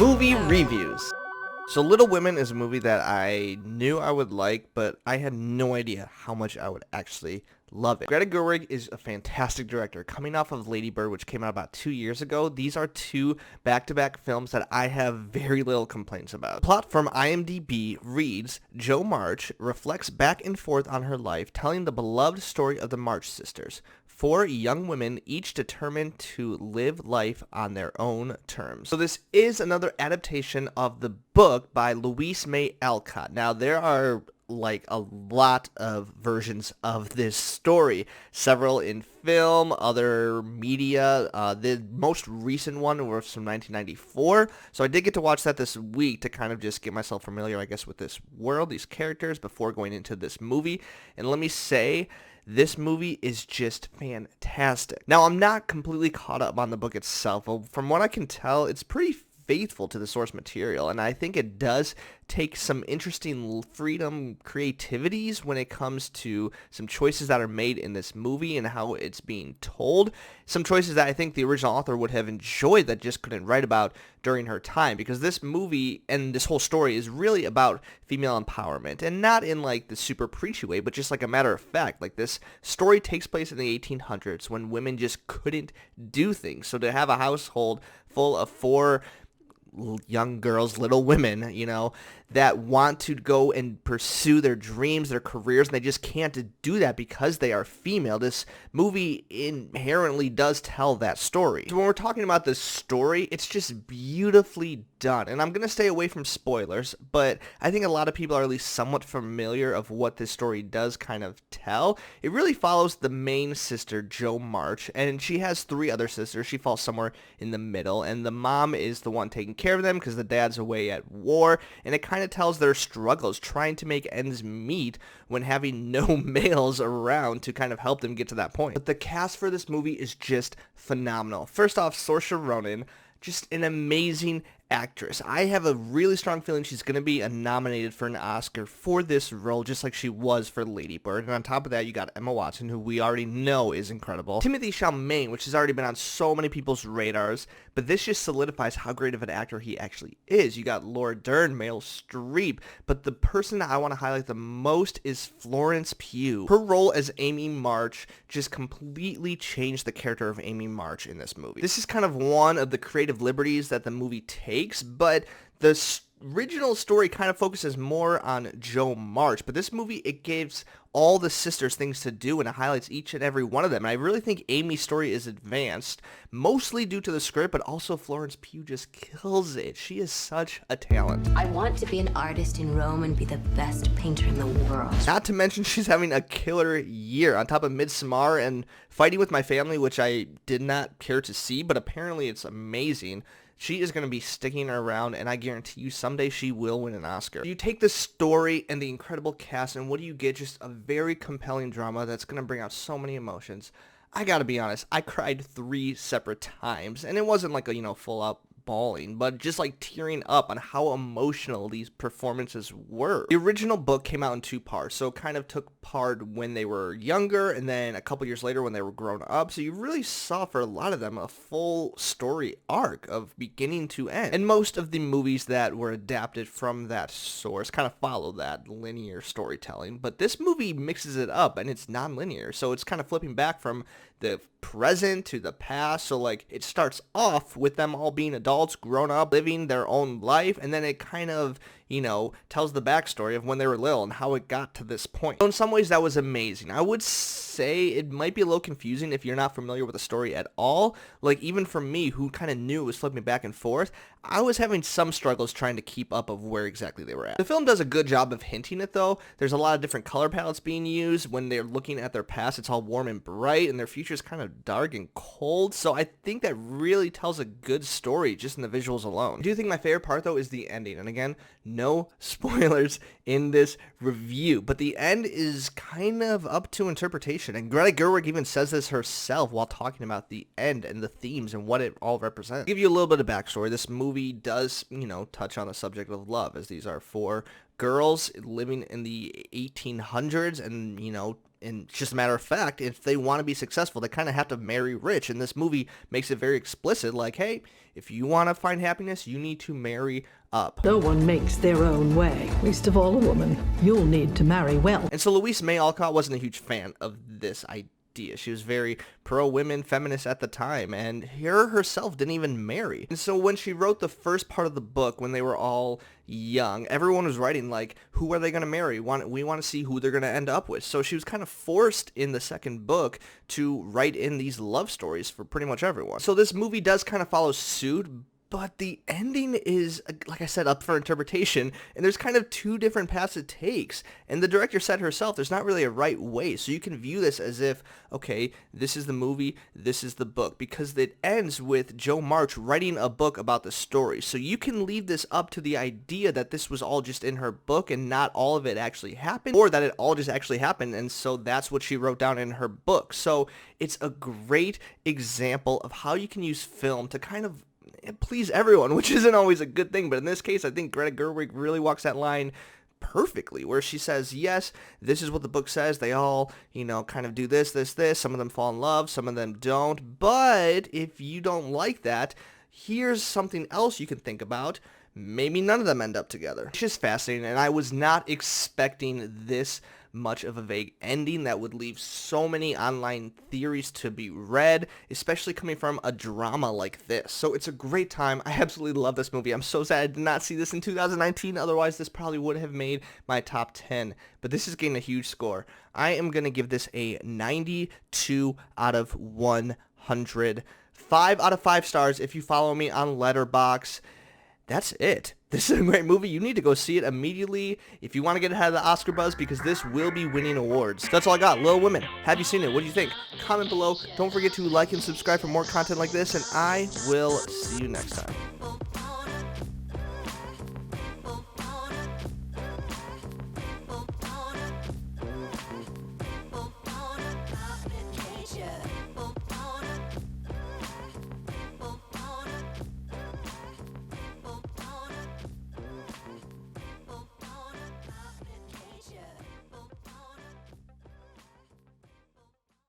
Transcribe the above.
Movie reviews. So Little Women is a movie that I knew I would like, but I had no idea how much I would actually love it. Greta Gerwig is a fantastic director. Coming off of Lady Bird, which came out about 2 years ago, these are two back-to-back films that I have very little complaints about. The plot from IMDb reads, Jo March reflects back and forth on her life, telling the beloved story of the March sisters. 4 young women, each determined to live life on their own terms. So this is another adaptation of the book by Louise May Alcott. Now, there are like a lot of versions of this story, several in film, other media. The most recent one was from 1994, so I did get to watch that this week to kind of just get myself familiar, I guess, with this world, these characters, before going into this movie. And let me say, this movie is just fantastic. Now, I'm not completely caught up on the book itself. From what I can tell, it's pretty faithful to the source material, and I think it does take some interesting freedom creativities when it comes to some choices that are made in this movie and how it's being told. Some choices that I think the original author would have enjoyed that just couldn't write about during her time, because this movie and this whole story is really about female empowerment, and not in like the super preachy way, but just like a matter of fact. Like, this story takes place in the 1800s when women just couldn't do things. So to have a household full of 4 young girls, little women, that want to go and pursue their dreams, their careers, and they just can't do that because they are female. This movie inherently does tell that story. So when we're talking about this story, it's just beautifully done. And I'm going to stay away from spoilers, but I think a lot of people are at least somewhat familiar of what this story does kind of tell. It really follows the main sister, Jo March, and she has 3 other sisters. She falls somewhere in the middle, and the mom is the one taking care of them because the dad's away at war, and it kind of tells their struggles trying to make ends meet when having no males around to kind of help them get to that point. But the cast for this movie is just phenomenal. First off, Saoirse Ronan, just an amazing actress. I have a really strong feeling she's going to be nominated for an Oscar for this role, just like she was for Lady Bird. And on top of that, you got Emma Watson, who we already know is incredible. Timothée Chalamet, which has already been on so many people's radars, but this just solidifies how great of an actor he actually is. You got Dern, Meryl Streep, but the person that I want to highlight the most is Florence Pugh. Her role as Amy March just completely changed the character of Amy March in this movie. This is kind of one of the creative liberties that the movie takes, but the original story kind of focuses more on Jo March, but this movie, it gives all the sisters things to do, and it highlights each and every one of them. And I really think Amy's story is advanced, mostly due to the script, but also Florence Pugh just kills it. She is such a talent. I want to be an artist in Rome and be the best painter in the world. Not to mention, she's having a killer year on top of Midsommar and Fighting with My Family, which I did not care to see, but apparently it's amazing. She is going to be sticking around, and I guarantee you someday she will win an Oscar. You take this story and the incredible cast, and what do you get? Just a very compelling drama that's going to bring out so many emotions. I gotta be honest, I cried 3 separate times, and it wasn't like a, full-out bawling, but just like tearing up on how emotional these performances were. The original book came out in 2 parts, so it kind of took part when they were younger and then a couple years later when they were grown up, so you really saw for a lot of them a full story arc of beginning to end. And most of the movies that were adapted from that source kind of follow that linear storytelling, but this movie mixes it up and it's non-linear, so it's kind of flipping back from the present to the past. So like, it starts off with them all being adults, grown up, living their own life, and then it kind of, tells the backstory of when they were little and how it got to this point. So in some ways, that was amazing. I would say it might be a little confusing if you're not familiar with the story at all. Like, even for me, who kind of knew it was flipping back and forth, I was having some struggles trying to keep up of where exactly they were at. The film does a good job of hinting it, though. There's a lot of different color palettes being used. When they're looking at their past, it's all warm and bright, and their future is kind of dark and cold. So I think that really tells a good story just in the visuals alone. I do think my favorite part, though, is the ending. And again, no spoilers in this review, but the end is kind of up to interpretation. And Greta Gerwig even says this herself while talking about the end and the themes and what it all represents. I'll give you a little bit of backstory. This movie does, touch on the subject of love, as these are 4 girls living in the 1800s and, And just a matter of fact, if they want to be successful, they kind of have to marry rich. And this movie makes it very explicit, like, hey, if you want to find happiness, you need to marry up. No one makes their own way, least of all a woman. You'll need to marry well. And so Louise May Alcott wasn't a huge fan of this idea. She was very pro-women feminist at the time, and her herself didn't even marry. And so when she wrote the first part of the book, when they were all young, everyone was writing like, who are they going to marry? We want to see who they're going to end up with. So she was kind of forced in the second book to write in these love stories for pretty much everyone. So this movie does kind of follow suit, but the ending is, like I said, up for interpretation, and there's kind of two different paths it takes. And the director said herself, there's not really a right way, so you can view this as if, okay, this is the movie, this is the book, because it ends with Joe March writing a book about the story. So you can leave this up to the idea that this was all just in her book and not all of it actually happened, or that it all just actually happened, and so that's what she wrote down in her book. So it's a great example of how you can use film to kind of please everyone, which isn't always a good thing, but in this case, I think Greta Gerwig really walks that line perfectly, where she says, yes, this is what the book says, they all, kind of do this, some of them fall in love, some of them don't, but if you don't like that, here's something else you can think about. Maybe none of them end up together. It's just fascinating, and I was not expecting this much of a vague ending that would leave so many online theories to be read, especially coming from a drama like this. So it's a great time. I absolutely love this movie. I'm so sad I did not see this in 2019. Otherwise, this probably would have made my top 10. But this is getting a huge score. I am going to give this a 92 out of 100. 5 out of 5 stars if you follow me on Letterboxd. That's it. This is a great movie. You need to go see it immediately if you want to get ahead of the Oscar buzz, because this will be winning awards. That's all I got. Little Women. Have you seen it? What do you think? Comment below. Don't forget to like and subscribe for more content like this, and I will see you next time.